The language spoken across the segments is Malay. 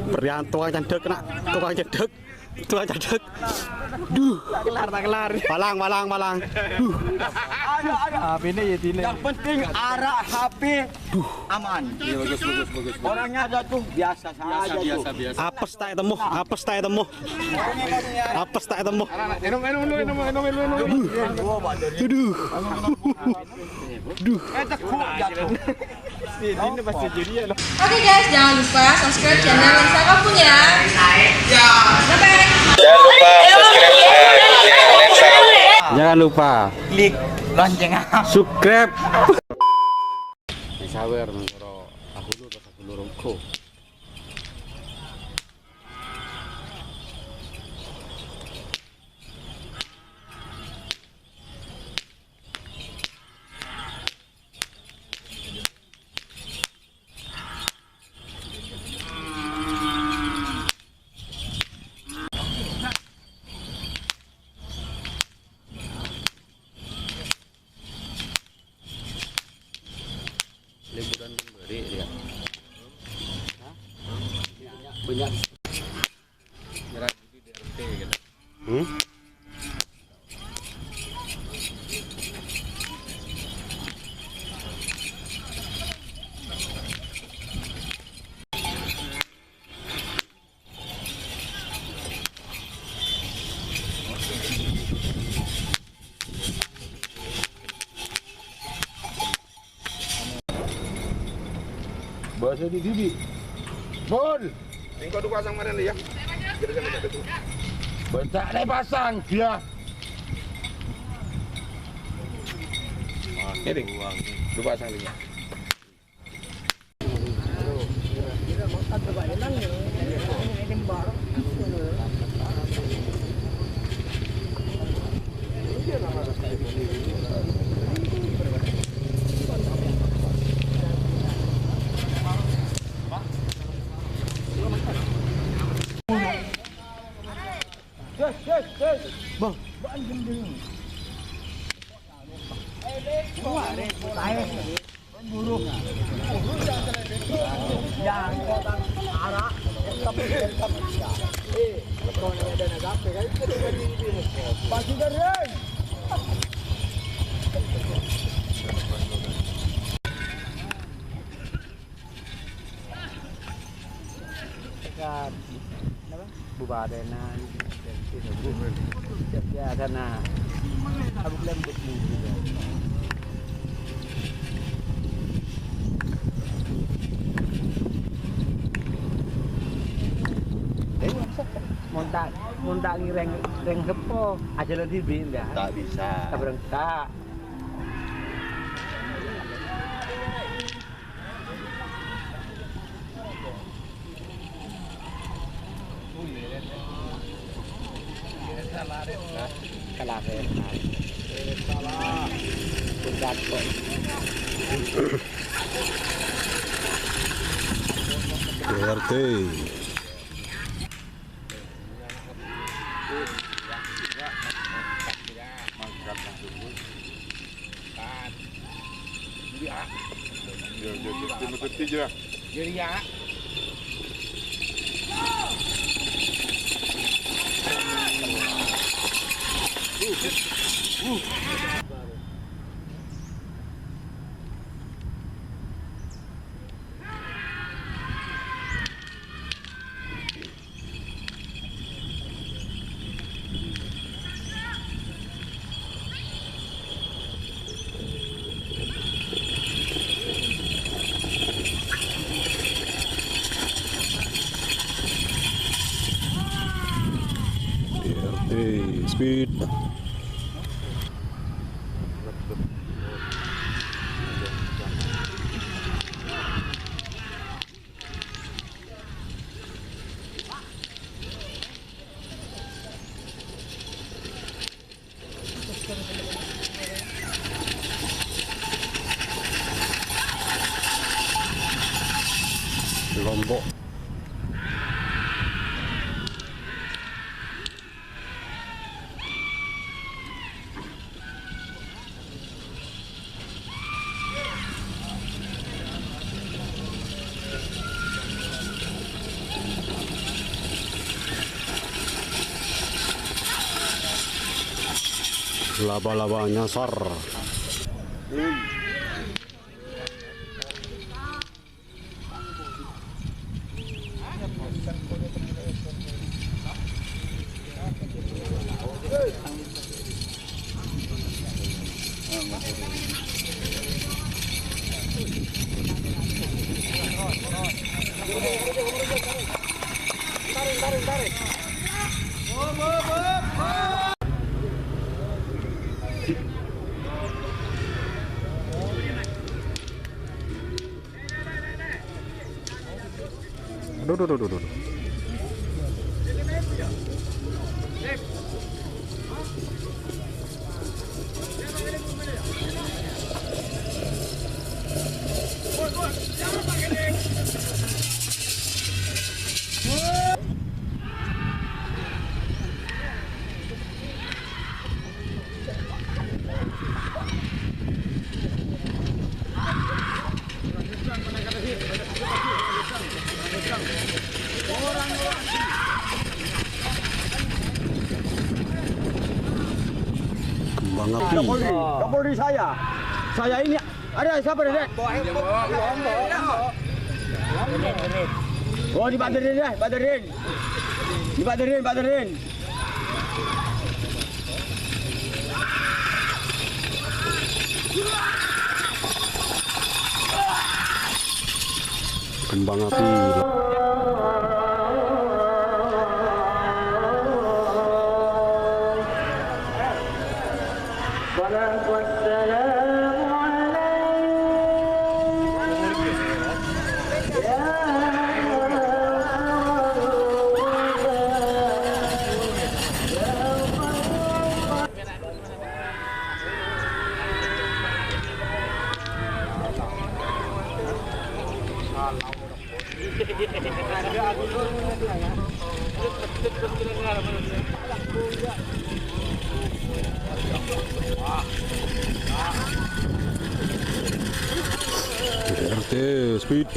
Berian tukang cendek nak, tukang cendek. Duh, tak kelar. Palang. HP ini ya dile. Yang penting arah HP aman. Bagus. Orangnya ada tuh biasa saja tuh. Apes tak temu. Duh. Ini pasti jadi ya. Oke guys, jangan lupa subscribe channel Lensa Kampung ya. Bye-bye. Jangan lupa Klik lonceng. subscribe. Sawer mengkoro aku rongko. Liburan beri dia. Banyak. Merah di DRT gitu. Bahasa di sini. Bol. Ini kau pasang mana nih ya? Bentak nih pasang dia. Ini lu pasang dia. Bubadenan ya sana aku bilang begini montak reng kepo aja lebih binda Tak bisa. berengkak kalahin pundak kok DRT. Jadi ya. DRT speed. Lombok. Laba-laba nyasar. Aduh. Kembang api. Kapolri saya. Saya ini ada siapa ni? Oh di Badarin dah, Badarin. Di Badarin. Kembang api. RT speed.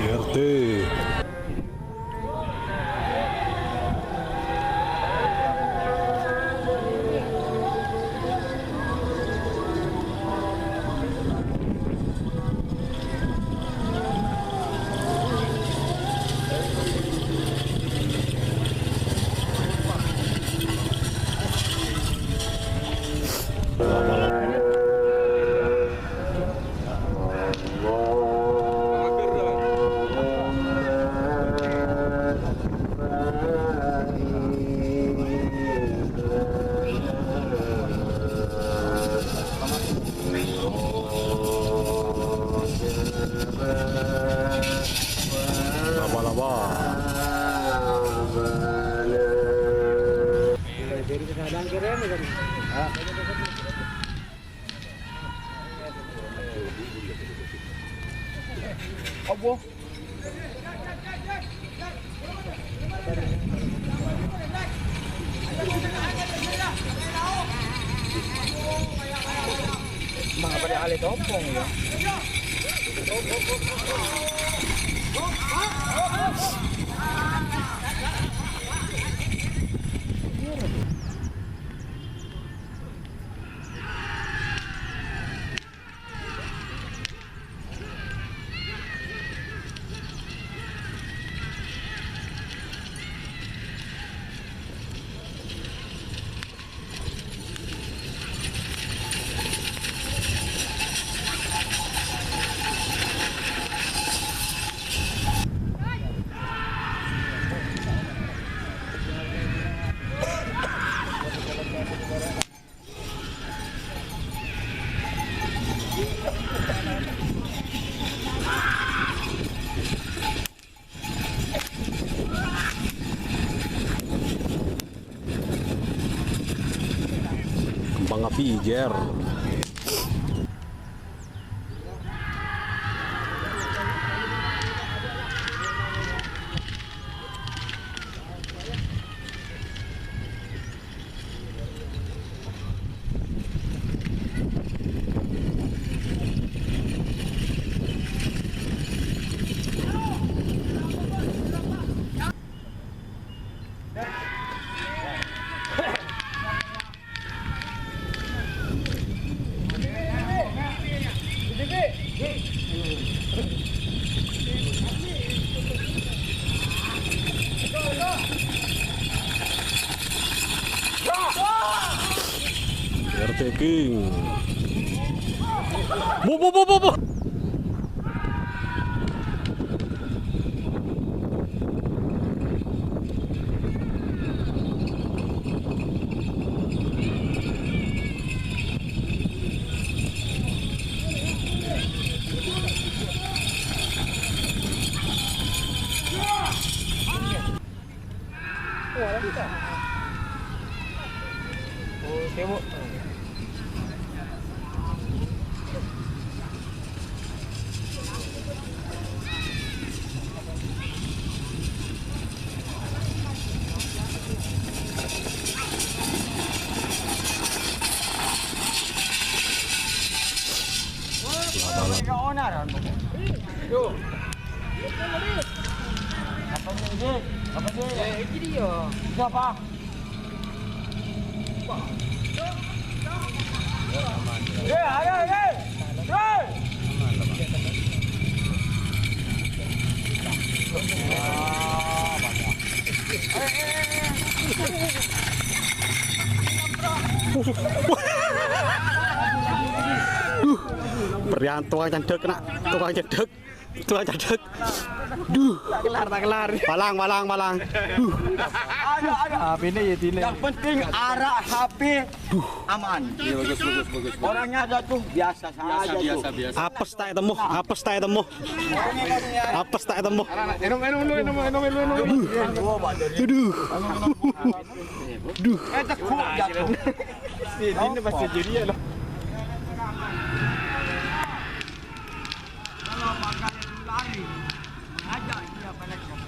RT. Laba-laba. Apa? Mga pada alay topong ya. Bang Api Ger. RT King. Bu. Oh, tengok. Apa dia? Siapa? Berian tukang candek nak, tukang candek. Duh, tak kelar. Balang. Ini ya tidak. Yang penting arah HP aman. Iya, bagus. Orangnya ada tuh biasa saja tuh. Apes tak ketemu. Duh. Tekuk jatuh. Ini pasti jadi ya loh. Kalau pakai lari, ajak dia pada ikut.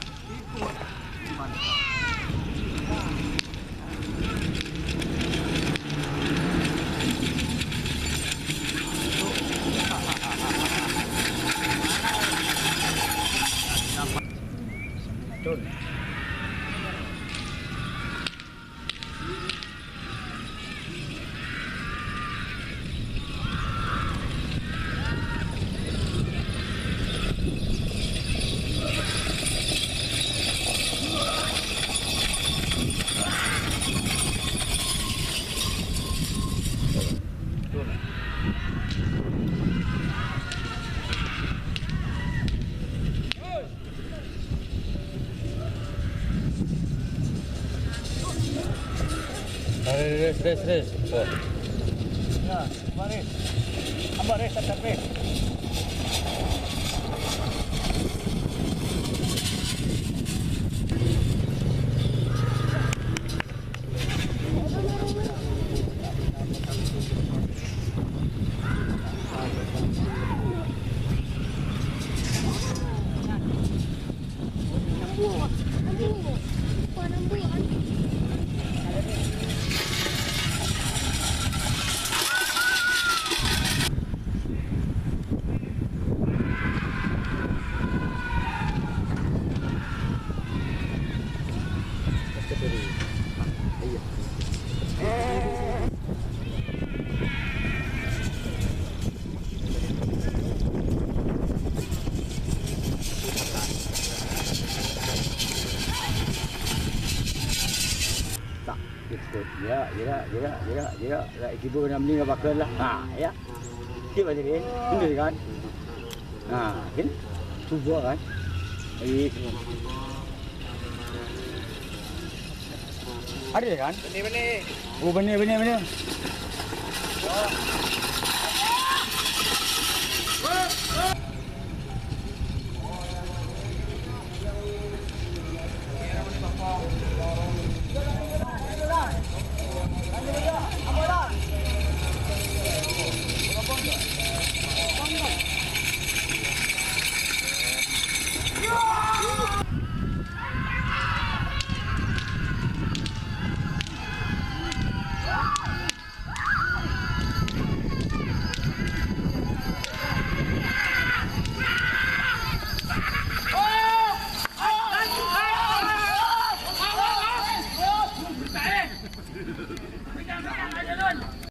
Res. Oh. Ya, mari. Ambar res tapi. Ya, ibu nak beli apa ke lah. Ya. Kita balik ni. Ini kan. Kan. Cuba kan. Ada kan? Benih. Oh, benih.